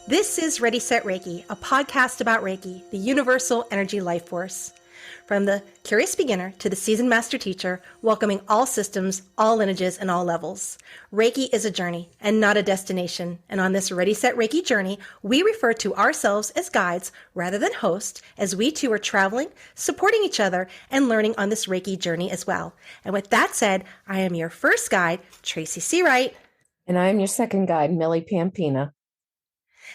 This is Ready, Set Reiki, a podcast about Reiki, the universal energy life force. From the curious beginner to the seasoned master teacher, welcoming all systems, all lineages, and all levels. Reiki is a journey and not a destination. And on this Ready, Set Reiki journey, we refer to ourselves as guides rather than hosts, as we too are traveling, supporting each other, and learning on this Reiki journey as well. And with that said, I am your first guide, Tracy C. Wright. And I'm your second guide, Millie Pampina.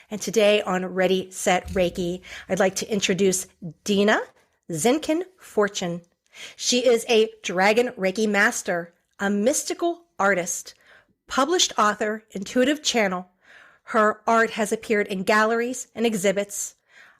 And today on Ready, Set Reiki, I'd like to introduce Dina Zinkin Fortune. She is a Dragon Reiki master, a mystical artist, published author, intuitive channel. Her art has appeared in galleries and exhibits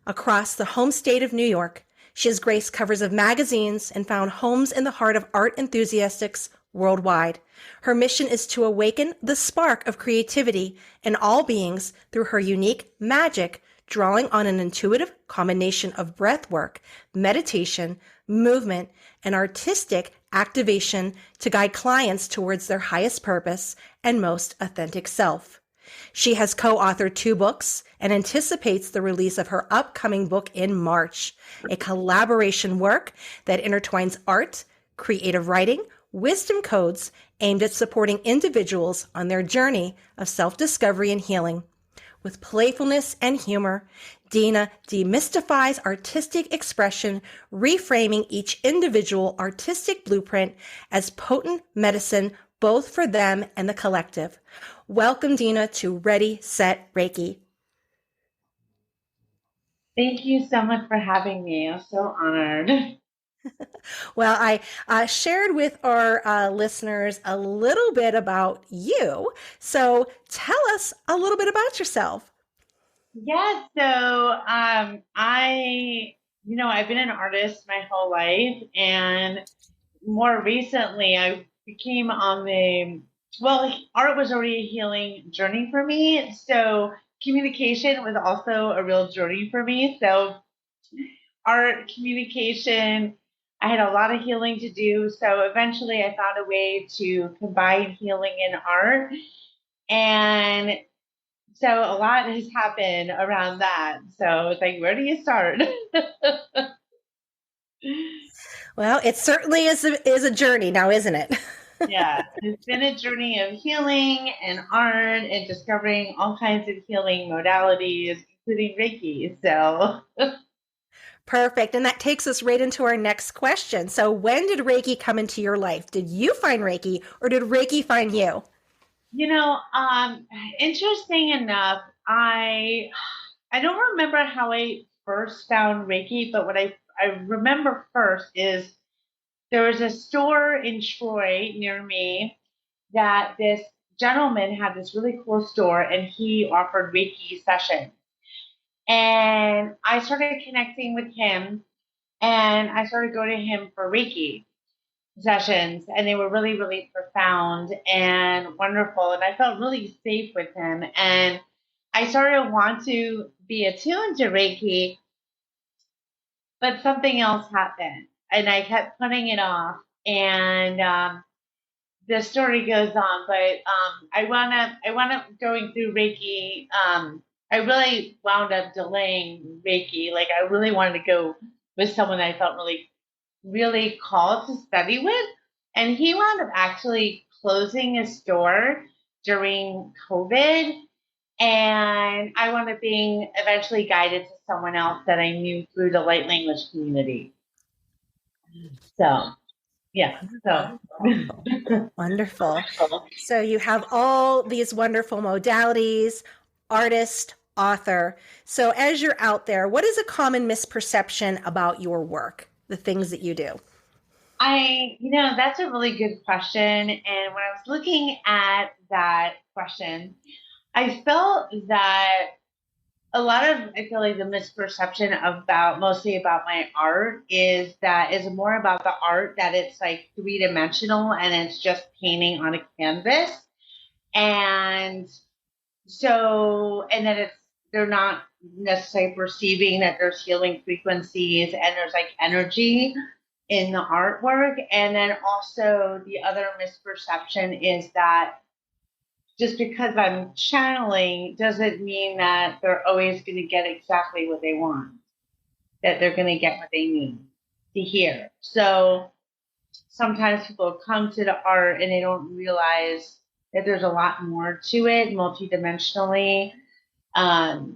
across the home state of New York. She has graced covers of magazines and found homes in the heart of art enthusiasts worldwide. Her mission is to awaken the spark of creativity in all beings through her unique magic, drawing on an intuitive combination of breath work, meditation, movement, and artistic activation to guide clients towards their highest purpose and most authentic self. She has co-authored 2 books and anticipates the release of her upcoming book in March, a collaboration work that intertwines art, creative writing, wisdom codes aimed at supporting individuals on their journey of self-discovery and healing. With playfulness and humor, Dina demystifies artistic expression, reframing each individual artistic blueprint as potent medicine both for them and the collective. Welcome, Dina, to Ready, Set, Reiki. Thank you so much for having me. I'm so honored. Well, I shared with our listeners a little bit about you. So tell us a little bit about yourself. Yeah, so I've been an artist my whole life, and more recently I became art was already a healing journey for me. So communication was also a real journey for me. So art, communication, I had a lot of healing to do. So eventually I found a way to combine healing and art. And so a lot has happened around that. So it's like, where do you start? Well, it certainly is a journey now, isn't it? Yeah, it's been a journey of healing and art and discovering all kinds of healing modalities, including Reiki. So Perfect. And that takes us right into our next question. So when did Reiki come into your life? Did you find Reiki or did Reiki find you? Interesting enough, I don't remember how I first found Reiki, but what I remember first is there was a store in Troy near me that this gentleman had this really cool store, and he offered Reiki sessions. And I started connecting with him, and I started going to him for Reiki sessions, and they were really, really profound and wonderful. And I felt really safe with him. And I started to want to be attuned to Reiki, but something else happened, and I kept putting it off. And the story goes on, but I wound up going through Reiki. I really wound up delaying Reiki. Like I really wanted to go with someone I felt really, really called to study with, and he wound up actually closing his store during COVID, and I wound up being eventually guided to someone else that I knew through the light language community. So. Yeah. So Wonderful. So you have all these wonderful modalities, artist, author. So as you're out there, what is a common misperception about your work, the things that you do? That's a really good question. And when I was looking at that question, I felt that I feel like the misperception mostly about my art is more about the art that it's like 3-dimensional and it's just painting on a canvas. And they're not necessarily perceiving that there's healing frequencies and there's like energy in the artwork. And then also the other misperception is that just because I'm channeling doesn't mean that they're always going to get exactly what they want, that they're going to get what they need to hear. So sometimes people come to the art and they don't realize that there's a lot more to it multidimensionally. And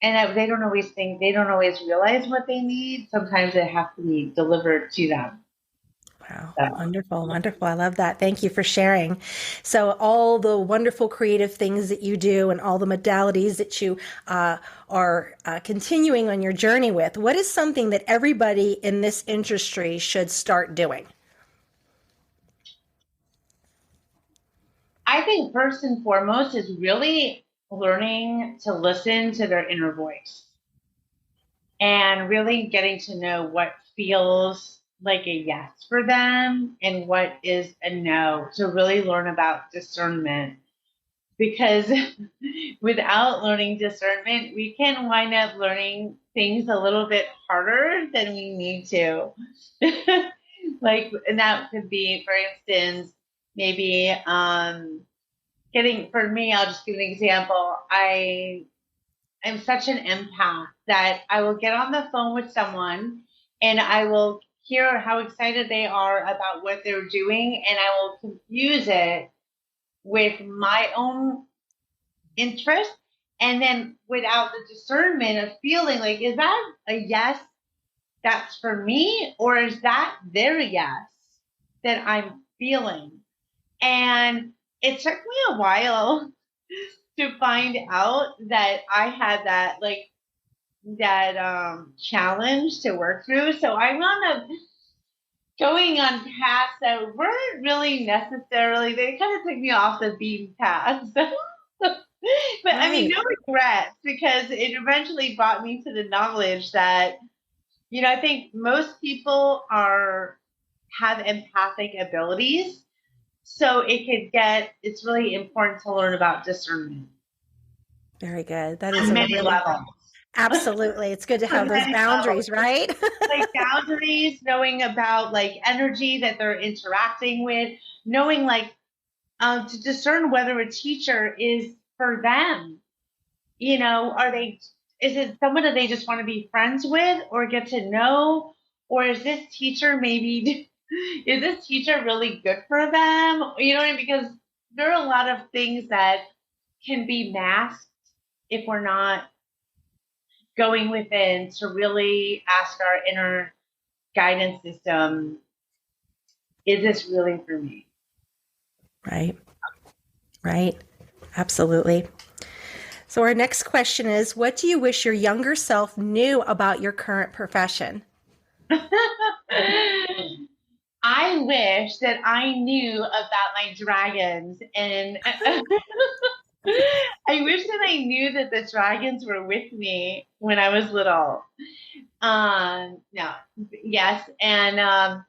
that they don't always realize what they need. Sometimes it has to be delivered to them. Wow. So. Wonderful. Wonderful. I love that. Thank you for sharing. So all the wonderful creative things that you do and all the modalities that you are continuing on your journey with, what is something that everybody in this industry should start doing? I think first and foremost is really learning to listen to their inner voice and really getting to know what feels like a yes for them and what is a no, to really learn about discernment. Because without learning discernment, we can wind up learning things a little bit harder than we need to. And that could be, for instance, maybe for me, I'll just give an example. I'm such an empath that I will get on the phone with someone and I will hear how excited they are about what they're doing, and I will confuse it with my own interest, and then without the discernment of feeling like, is that a yes that's for me, or is that their yes that I'm feeling? And it took me a while to find out that I had that challenge to work through. So I wound up going on paths that weren't really necessarily, they kind of took me off the beaten path. But I mean, no regrets, because it eventually brought me to the knowledge that, I think most people have empathic abilities. So it's really important to learn about discernment. Very good. That is on many levels. Absolutely. It's good to have those boundaries, right? Like boundaries, knowing about energy that they're interacting with, knowing to discern whether a teacher is for them. Is it someone that they just want to be friends with or get to know? Or is this teacher is this teacher really good for them? You know what I mean? Because there are a lot of things that can be masked if we're not going within to really ask our inner guidance system, is this really for me? Right. Right. Absolutely. So our next question is, what do you wish your younger self knew about your current profession? I wish that I knew about my dragons, and I wish that I knew that the dragons were with me when I was little. No, yes, and I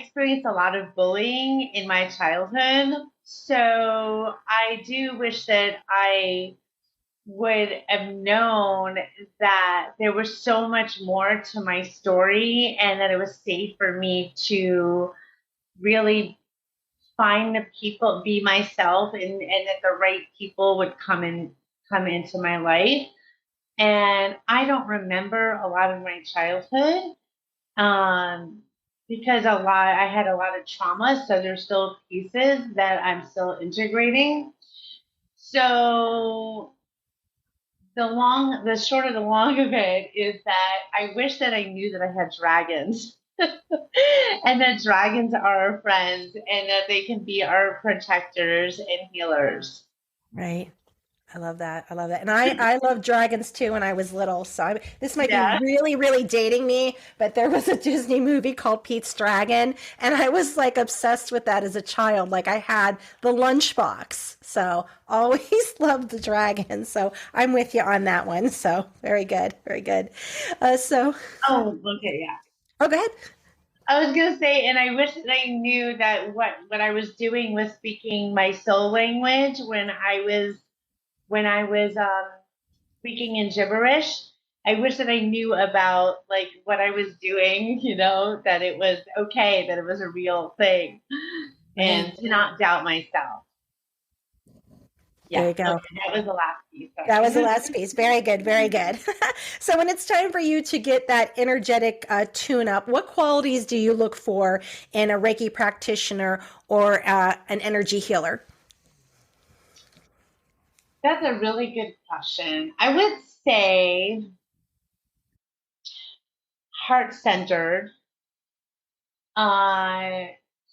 experienced a lot of bullying in my childhood, so I do wish that I would have known that there was so much more to my story, and that it was safe for me to really find the people, be myself, and that the right people would come into my life. And I don't remember a lot of my childhood, because I had a lot of trauma, so there's still pieces that I'm still integrating. So the short of the long of it is that I wish that I knew that I had dragons. And that dragons are our friends, and that they can be our protectors and healers. Right. I love that. I love that. And I love dragons too when I was little. So this might be really, really dating me, but there was a Disney movie called Pete's Dragon, and I was obsessed with that as a child. I had the lunchbox. So always loved the dragon. So I'm with you on that one. So very good. Very good. Oh, okay. Yeah. Oh, go ahead. I was going to say, and I wish that I knew that what I was doing was speaking my soul language when I was speaking in gibberish. I wish that I knew about what I was doing, that it was okay, that it was a real thing. and to not doubt myself. Yeah. There you go. Okay, that was the last piece. Sorry. That was the last piece. Very good. Very good. So when it's time for you to get that energetic tune up, what qualities do you look for in a Reiki practitioner or an energy healer? That's a really good question. I would say heart-centered,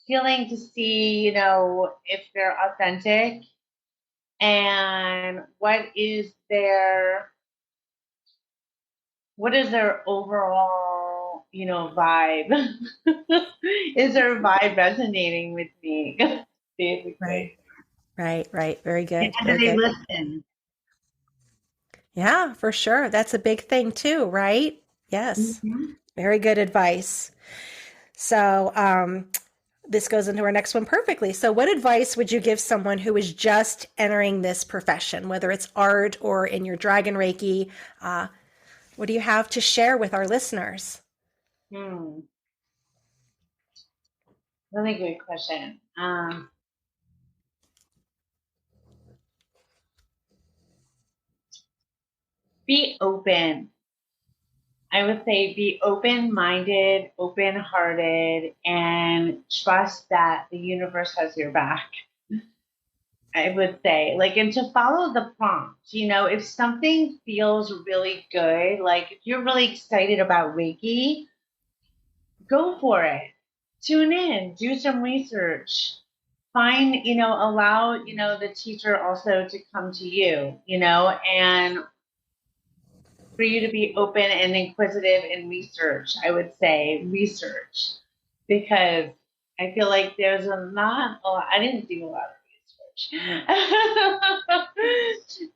feeling to see, if they're authentic and what is their overall, vibe? Is their vibe resonating with me? Basically. Right. Very good. And Very do they good. listen? Yeah, for sure. That's a big thing too, right? Yes. Mm-hmm. Very good advice. So, this goes into our next one perfectly. So, what advice would you give someone who is just entering this profession, whether it's art or in your Dragon Reiki? What do you have to share with our listeners? Really good question. Be open. I would say be open-minded, open-hearted, and trust that the universe has your back. I would say, and to follow the prompt, if something feels really good, like if you're really excited about Reiki, go for it. Tune in, do some research, find, allow, the teacher also to come to you, and for you to be open and inquisitive in research. I would say research, because I feel like there's I didn't do a lot of research.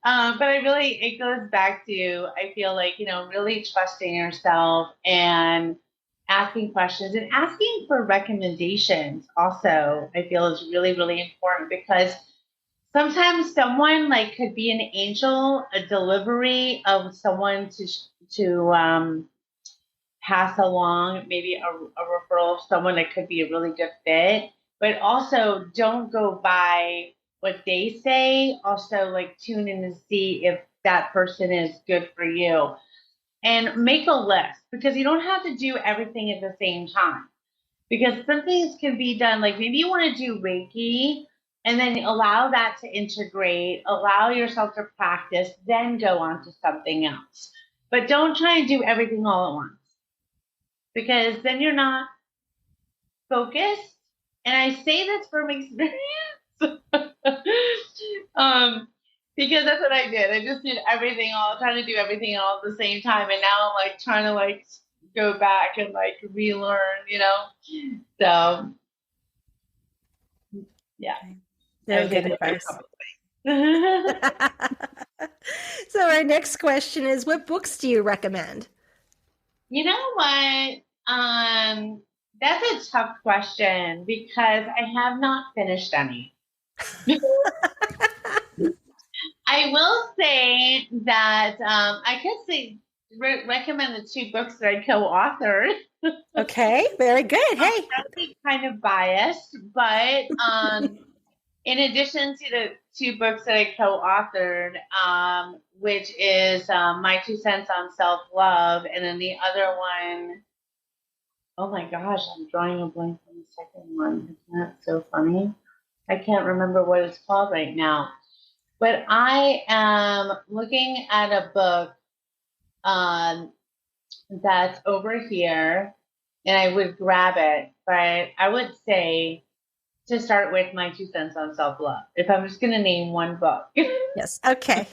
But it goes back to, I feel like, really trusting yourself and asking questions and asking for recommendations also, I feel is really, really important, because sometimes someone could be an angel, a delivery of someone to pass along, maybe a referral of someone that could be a really good fit. But also, don't go by what they say. Also, tune in and see if that person is good for you, and make a list, because you don't have to do everything at the same time. Because some things can be done, maybe you want to do Reiki, and then allow that to integrate, allow yourself to practice, then go on to something else. But don't try and do everything all at once, because then you're not focused. And I say this from experience. Because that's what I did. I just did everything trying to do everything all at the same time. And now I'm trying to go back and relearn, So yeah. Very good advice. So our next question is, what books do you recommend? You know what? That's a tough question, because I have not finished any. I will say that I could recommend the 2 books that I co-authored. Okay, very good. Hey, I'd be kind of biased, but in addition to the 2 books that I co-authored, which is My 2 Cents on Self-Love, and then the other one, oh my gosh, I'm drawing a blank on the second one. Isn't that so funny? I can't remember what it's called right now. But I am looking at a book that's over here, and I would grab it. But I would say to start with My 2 Cents on Self-Love, if I'm just going to name one book. Yes. Okay.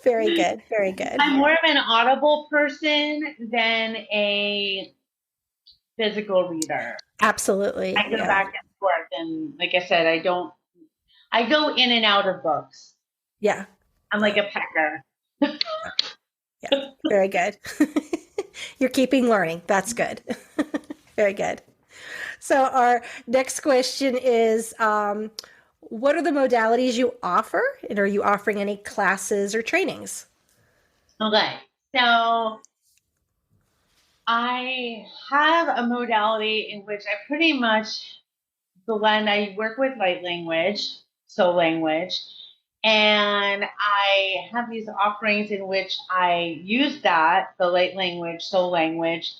Very good. Very good. I'm more of an audible person than a physical reader. Absolutely. I go back and forth, and like I said, I go in and out of books. Yeah. I'm like a pecker. Yeah. Very good. You're keeping learning. That's good. Very good. So our next question is, what are the modalities you offer? And are you offering any classes or trainings? Okay. So I have a modality in which I pretty much blend. I work with light language, soul language, and I have these offerings in which I use the light language, soul language,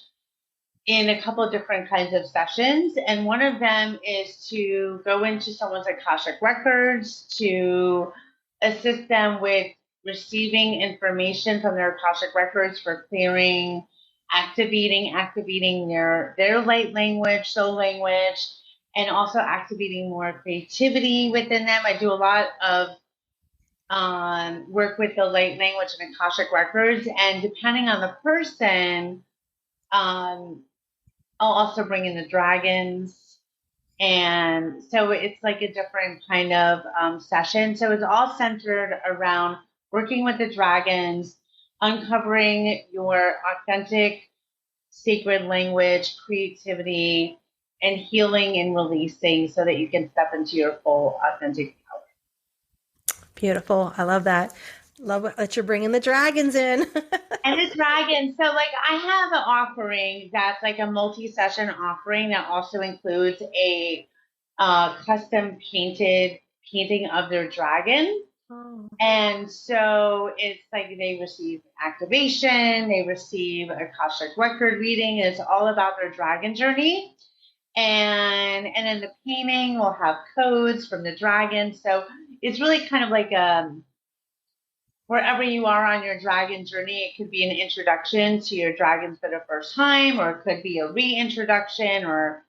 in a couple of different kinds of sessions. And one of them is to go into someone's Akashic records to assist them with receiving information from their Akashic records for clearing, activating their light language, soul language, and also activating more creativity within them. I do a lot of work with the light language and Akashic records, and depending on the person, I'll also bring in the dragons. And so it's like a different kind of session. So it's all centered around working with the dragons, uncovering your authentic sacred language, creativity, and healing and releasing so that you can step into your full authentic power. Beautiful. I love that. Love that you're bringing the dragons in. And the dragons. So like I have an offering that's like a multi-session offering that also includes a custom painting of their dragon. Oh. And so it's like they receive activation, they receive Akashic record reading. It's all about their dragon journey. And then the painting will have codes from the dragon. So it's really kind of like wherever you are on your dragon journey, it could be an introduction to your dragons for the first time, or it could be a reintroduction, or,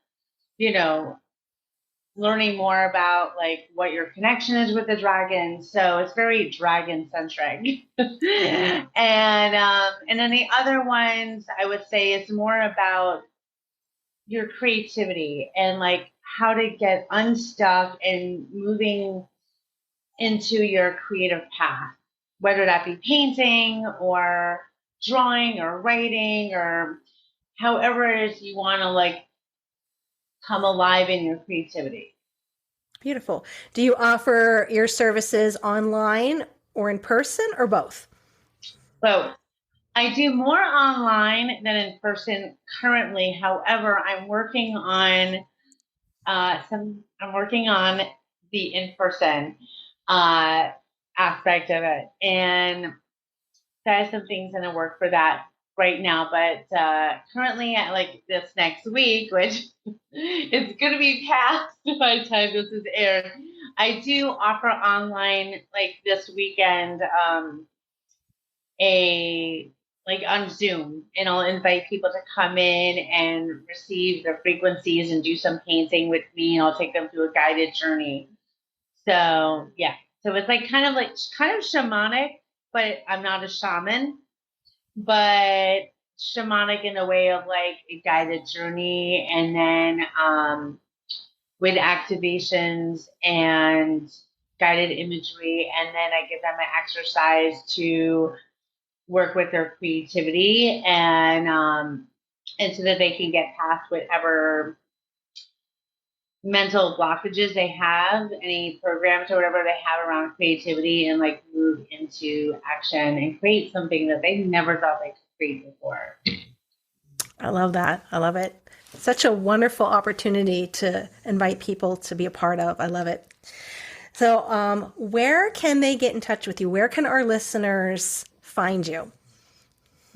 learning more about like what your connection is with the dragon. So it's very dragon centric. And then the other ones I would say is more about your creativity and like how to get unstuck and moving into your creative path, whether that be painting or drawing or writing or however it is you want to like come alive in your creativity. Beautiful. Do you offer your services online or in person or both? Both. I do more online than in person currently. However, I'm working on the in-person aspect of it, and I have some things in the work for that right now. But currently, like this next week, which is going to be past by the time this is aired, I do offer online like this weekend on Zoom, and I'll invite people to come in and receive the frequencies and do some painting with me, and I'll take them through a guided journey. So yeah, so it's like kind of shamanic, but I'm not a shaman, but shamanic in a way of like a guided journey, and then with activations and guided imagery, and then I give them an exercise to work with their creativity and so that they can get past whatever mental blockages they have, any programs or whatever they have around creativity, and like move into action and create something that they never thought they could create before. I love that. I love it. Such a wonderful opportunity to invite people to be a part of. I love it. So where can they get in touch with you? Where can our listeners find you?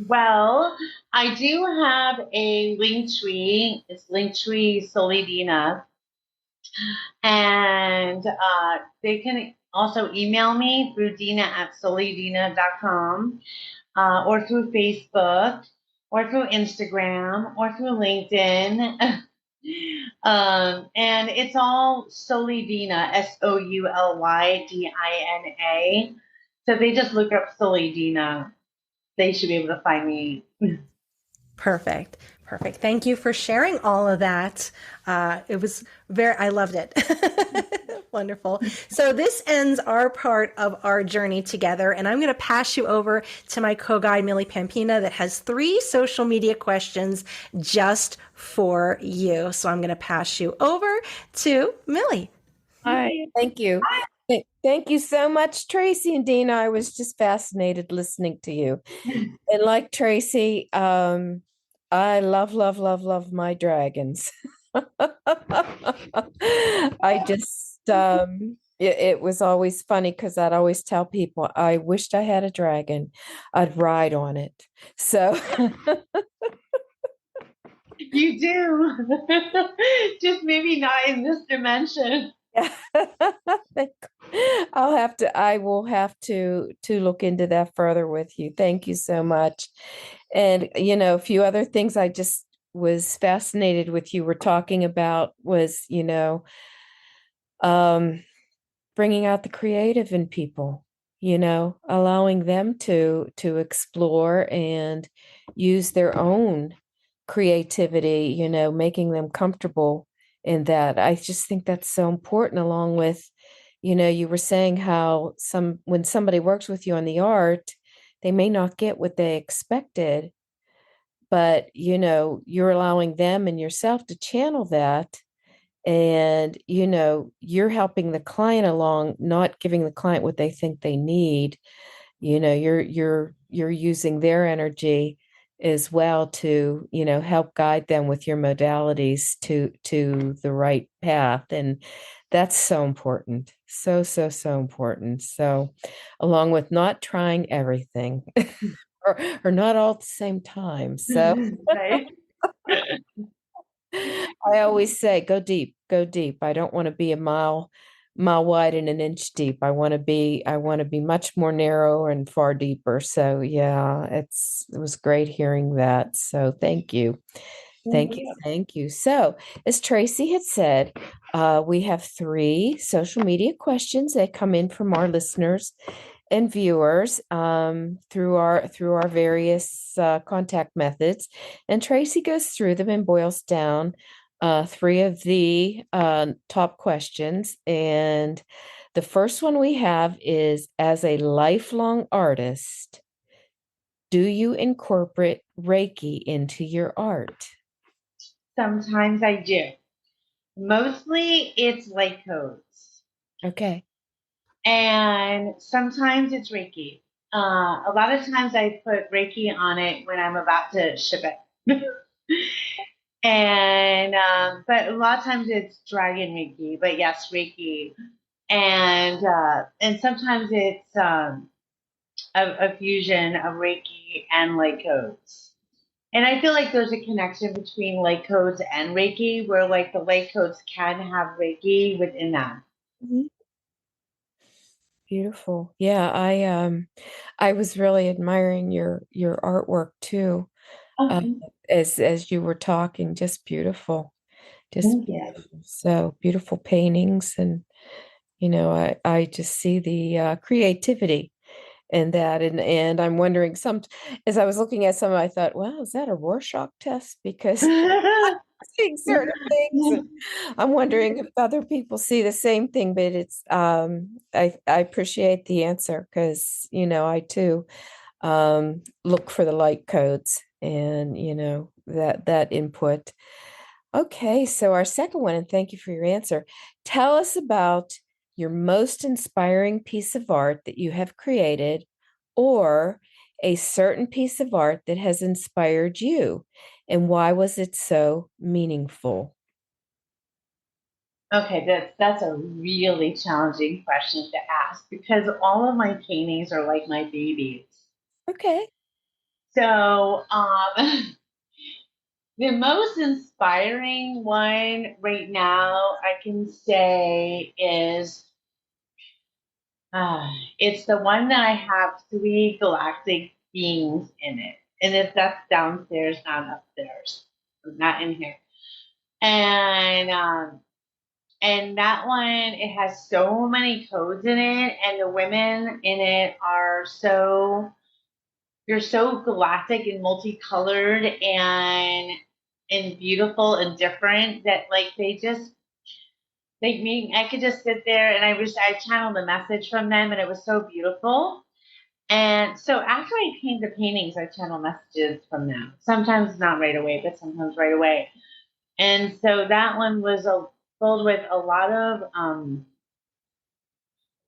Well, I do have a Linktree. It's Linktree Solely Dina. And they can also email me through Dina@solidina.com, or through Facebook, or through Instagram, or through LinkedIn. And it's all Solely Dina, SOULYDINA. So if they just look up Solely Dina, they should be able to find me. Perfect. Thank you for sharing all of that. It was I loved it. Wonderful. So this ends our part of our journey together, and I'm going to pass you over to my co-guide, Millie Pampina, that has 3 social media questions just for you. So I'm going to pass you over to Millie. Hi. Thank you. Hi. Thank you so much, Tracy and Dina. I was just fascinated listening to you. And like Tracy, I love my dragons. I just it was always funny because I'd always tell people I wished I had a dragon. I'd ride on it. So You do. Just maybe not in this dimension. yeah. I will have to look into that further with you. Thank you so much. And a few other things I just was fascinated with you were talking about was, um bringing out the creative in people, allowing them to explore and use their own creativity, making them comfortable in that. I just think that's so important, along with, you were saying how when somebody works with you on the art, they may not get what they expected, but you're allowing them and yourself to channel that, and you're helping the client along, not giving the client what they think they need. You're using their energy as well to help guide them with your modalities to the right path. And that's so important, so important. So along with not trying everything or not all at the same time. So Right? I always say, go deep. I don't want to be a mile wide and an inch deep. I want to be much more narrow and far deeper. So yeah, it was great hearing that. So thank you. Thank you. Thank you. So, as Tracy had said, we have 3 social media questions that come in from our listeners and viewers through our various contact methods, and Tracy goes through them and boils down 3 of the top questions. And the first one we have is: as a lifelong artist, do you incorporate Reiki into your art? Sometimes I do. Mostly it's light codes. Okay. And sometimes it's Reiki. A lot of times I put Reiki on it when I'm about to ship it. And but a lot of times it's dragon Reiki, but yes, Reiki. And sometimes it's a fusion of Reiki and light codes. And I feel like there's a connection between light codes and Reiki, where like the light codes can have Reiki within them. Mhm. Beautiful. Yeah, I was really admiring your artwork too. Uh, Okay. as you were talking, just beautiful. Just Thank you. beautiful. So beautiful paintings, and I just see the creativity in that, and I'm wondering, as I was looking at some, I thought, wow, is that a Rorschach test? Because seeing certain things, and I'm wondering if other people see the same thing. But it's I appreciate the answer, because I too look for the light codes, and that input. Okay, so our second one, and thank you for your answer. Tell us about your most inspiring piece of art that you have created, or a certain piece of art that has inspired you, and why was it so meaningful? Okay, that's a really challenging question to ask because all of my paintings are like my babies. Okay. So, the most inspiring one right now I can say is uh, it's the one that I have 3 galactic beings in it, and that's downstairs, not upstairs, not in here, and and that one, it has so many codes in it, and the women in it are they're so galactic and multicolored and beautiful and different that like they just like me. I could just sit there and I channeled a message from them, and it was so beautiful. And so after I paint the paintings, I channel messages from them. Sometimes not right away, but sometimes right away. And so that one was filled with a lot of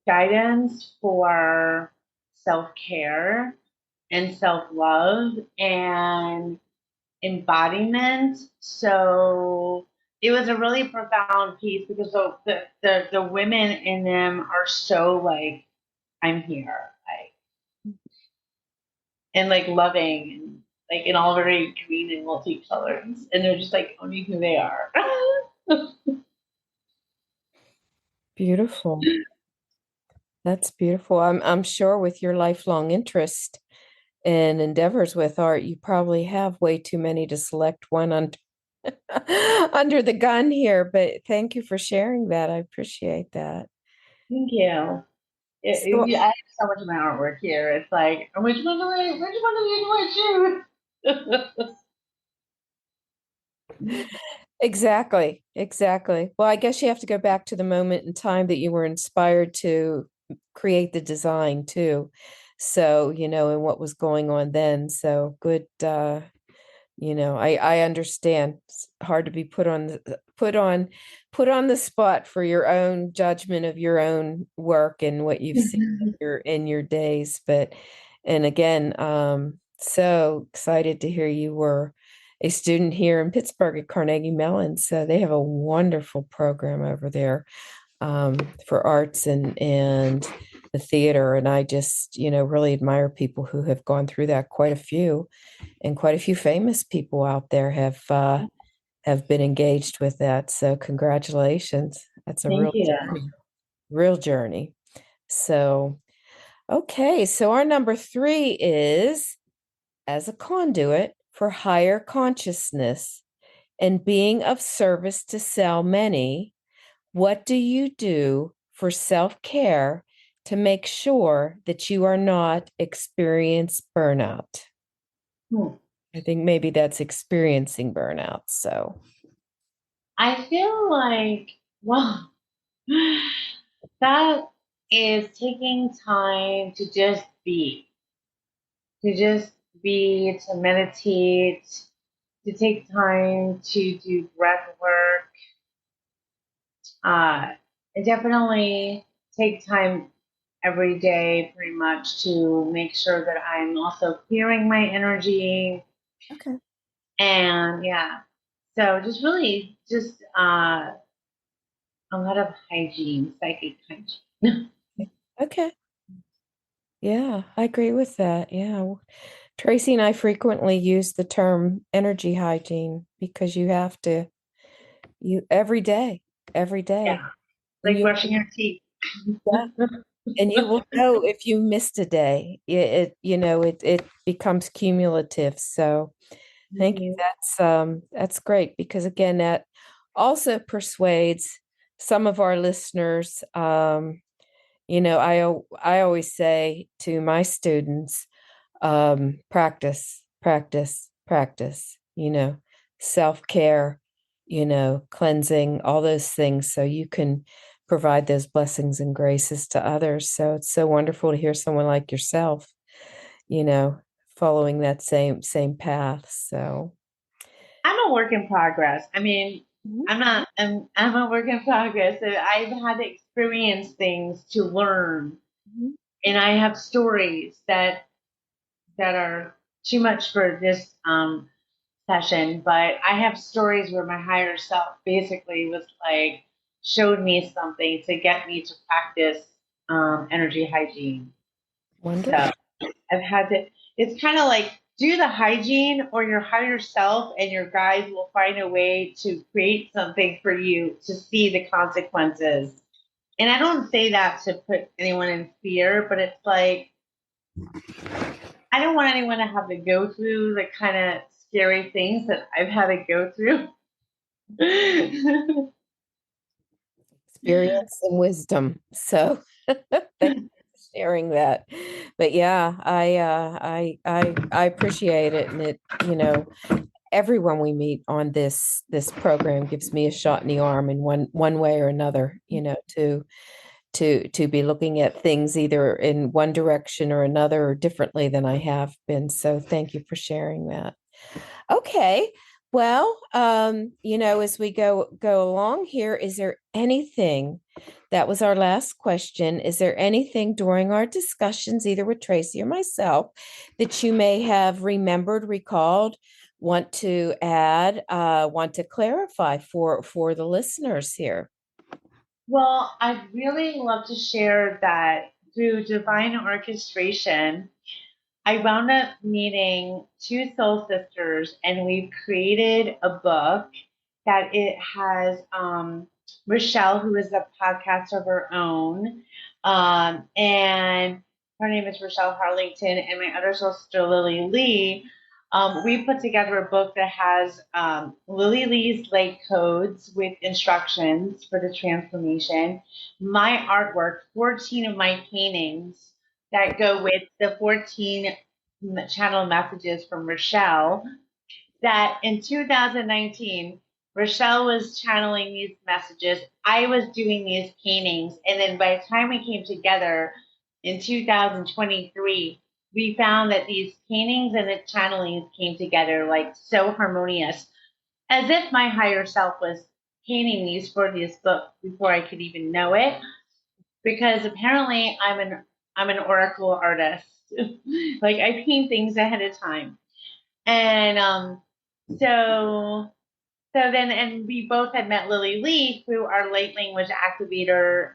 guidance for self care and self love and embodiment. So it was a really profound piece because the women in them are so like, I'm here, like, and like loving and like in all very green and multicolors, and they're just like owning who they are. Beautiful. That's beautiful. I'm sure with your lifelong interest and endeavors with art, you probably have way too many to select one under under the gun here. But thank you for sharing that. I appreciate that. Thank you. So I have so much of my artwork here. It's like, which one do I choose? exactly, exactly. Well, I guess you have to go back to the moment in time that you were inspired to create the design too. So, and what was going on then. So good, I understand. It's hard to be put on the spot for your own judgment of your own work and what you've seen in your days. But and again, so excited to hear you were a student here in Pittsburgh at Carnegie Mellon. So they have a wonderful program over there for arts and the theater. And I just, really admire people who have gone through that. Quite a few, and quite a few famous people out there have been engaged with that. So congratulations. That's a Thank you. real journey. So, okay. So our number 3 is as a conduit for higher consciousness and being of service to so many. What do you do for self-care to make sure that you are not experience burnout? I think maybe that's experiencing burnout. So, I feel like, well, that is taking time to just be, to meditate, to take time to do breath work. And definitely take time every day pretty much to make sure that I'm also clearing my energy. okay. And yeah, so just really just a lot of hygiene, psychic hygiene. Okay. Yeah, I agree with that. Yeah. Tracy and I frequently use the term energy hygiene because you have to, every day. Yeah, And like brushing your teeth. yeah, and you will know if you missed a day. It becomes cumulative. So thank you. That's great because again, that also persuades some of our listeners. I always say to my students, practice, practice, practice, self-care, cleansing, all those things so you can provide those blessings and graces to others. So it's so wonderful to hear someone like yourself, you know, following that same path. So I'm a work in progress. I mean, Mhm. I'm a work in progress. I've had to experience things to learn, Mhm. and I have stories that are too much for this session, but I have stories where my higher self basically was like, showed me something to get me to practice energy hygiene. Wonderful. So I've had to, it's kind of like do the hygiene or your higher self, and your guides will find a way to create something for you to see the consequences. And I don't say that to put anyone in fear, but it's like, I don't want anyone to have to go through the kind of scary things that I've had to go through. Experience and wisdom. So thank you for sharing that. But yeah, I appreciate it. And it, everyone we meet on this program gives me a shot in the arm in one way or another, to be looking at things either in one direction or another or differently than I have been. So thank you for sharing that. Okay. Well, as we go along here, is there anything, that was our last question. Is there anything during our discussions, either with Tracy or myself, that you may have remembered, recalled, want to add, want to clarify for the listeners here? Well, I'd really love to share that through divine orchestration, I wound up meeting two soul sisters, and we've created a book that it has Rochelle, who is a podcast of her own, and her name is Rochelle Harlington, and my other soul sister, Lily Lee. We put together a book that has Lily Lee's light codes with instructions for the transformation, my artwork, 14 of my paintings that go with the 14 channel messages from Rochelle, that in 2019, Rochelle was channeling these messages. I was doing these paintings. And then by the time we came together in 2023, we found that these paintings and the channelings came together like so harmonious, as if my higher self was painting these for this book before I could even know it. Because apparently I'm an oracle artist. Like I paint things ahead of time. And so then, and we both had met Lily Lee through our light language activator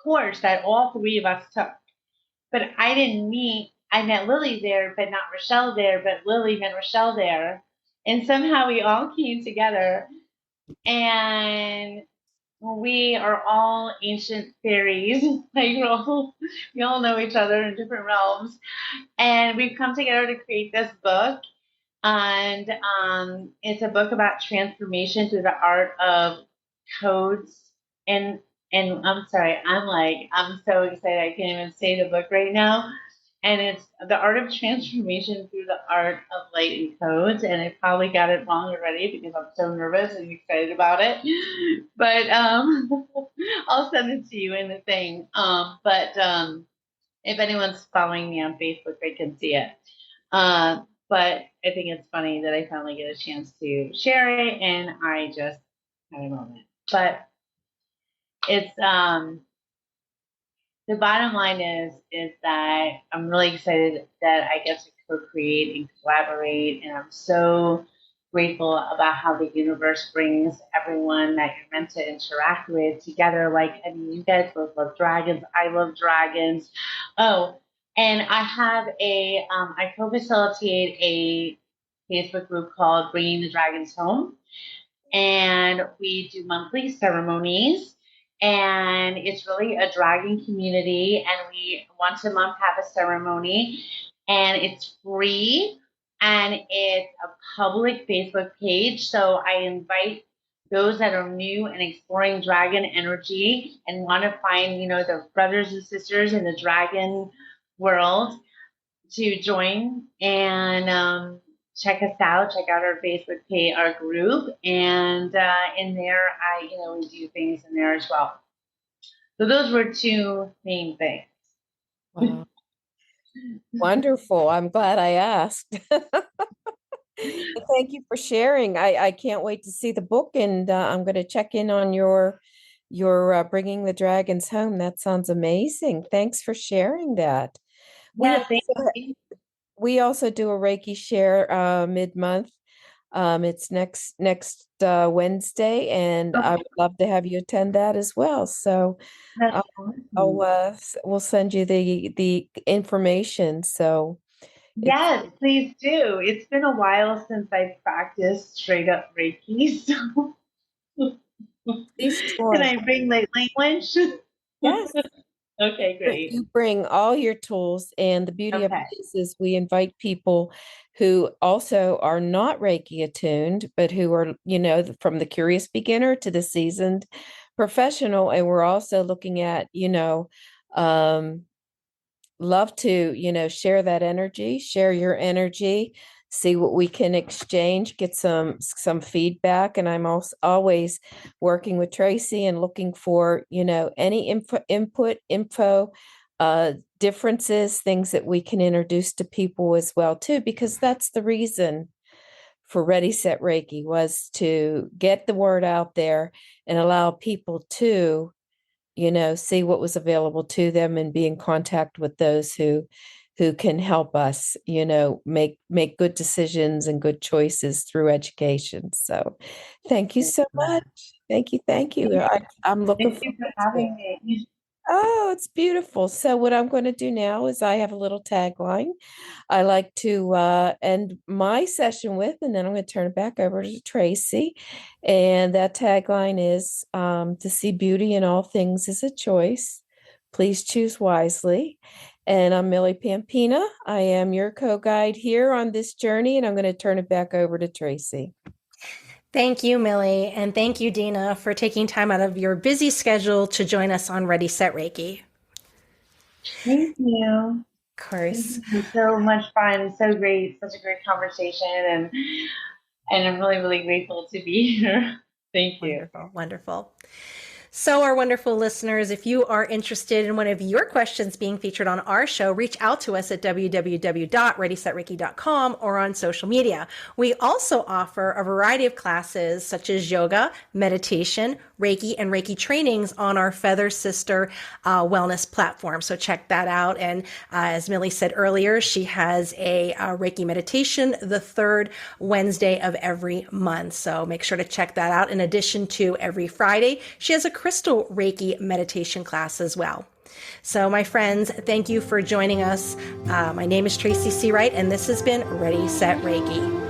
course that all three of us took. But I met Lily there, but not Rochelle there, but Lily met Rochelle there. And somehow we all came together, and we are all ancient fairies. Like we all know each other in different realms. And we've come together to create this book. And it's a book about transformation through the art of codes. And I'm sorry, I'm so excited I can't even say the book right now. And it's the art of transformation through the art of light and codes. And I probably got it wrong already because I'm so nervous and excited about it. But I'll send it to you in the thing. If anyone's following me on Facebook, they can see it. But I think it's funny that I finally get a chance to share it, and I just had a moment. But it's the bottom line is that I'm really excited that I get to co-create and collaborate, and I'm so grateful about how the universe brings everyone that you're meant to interact with together. Like, I mean, you guys both love dragons. I love dragons. Oh, and I have I co-facilitate a Facebook group called Bringing the Dragons Home, and we do monthly ceremonies. And it's really a dragon community, and we once a month have a ceremony, and it's free, and it's a public Facebook page. So I invite those that are new and exploring dragon energy and want to find, their brothers and sisters in the dragon world to join and check us out. Check out our Facebook page, our group, and in there, we do things in there as well. So those were two main things. Wow. Wonderful. I'm glad I asked. Thank you for sharing. I can't wait to see the book, and I'm going to check in on your Bringing the Dragons Home. That sounds amazing. Thanks for sharing that. Yeah, thank you. We also do a Reiki share mid-month. It's next Wednesday, and I would love to have you attend that as well. So we'll send you the information. So yes, please do. It's been a while since I practiced straight up Reiki. So please join. Can I bring light language? Yes. Okay, great. You bring all your tools, and the beauty of this is we invite people who also are not Reiki attuned, but who are, from the curious beginner to the seasoned professional. And we're also looking at, love to, share that energy, share your energy, see what we can exchange, get some feedback. And I'm also always working with Tracy and looking for, any info, differences, things that we can introduce to people as well too, because that's the reason for Ready Set Reiki, was to get the word out there and allow people to see what was available to them and be in contact with those who who can help us, make good decisions and good choices through education. So thank you so much. Thank you. Thank you. I'm looking Thank you for forward to it. having me. Oh, it's beautiful. So what I'm going to do now is I have a little tagline I like to end my session with, and then I'm going to turn it back over to Tracy. And that tagline is to see beauty in all things is a choice. Please choose wisely. And I'm Millie Pampina. I am your co-guide here on this journey, and I'm going to turn it back over to Tracy. Thank you, Millie, and thank you, Dina, for taking time out of your busy schedule to join us on Ready, Set, Reiki. Thank you. Of course. It was so much fun, so great, such a great conversation, and I'm really, really grateful to be here. Thank you. Wonderful, wonderful. So, our wonderful listeners, if you are interested in one of your questions being featured on our show, reach out to us at www.readysetreiki.com or on social media. We also offer a variety of classes such as yoga, meditation, Reiki, and Reiki trainings on our Feather Sister wellness platform. So check that out. And as Millie said earlier, she has a Reiki meditation the third Wednesday of every month. So make sure to check that out. In addition to every Friday, she has a crystal Reiki meditation class as well. So my friends, thank you for joining us. My name is Tracy C. Wright, and this has been Ready, Set, Reiki.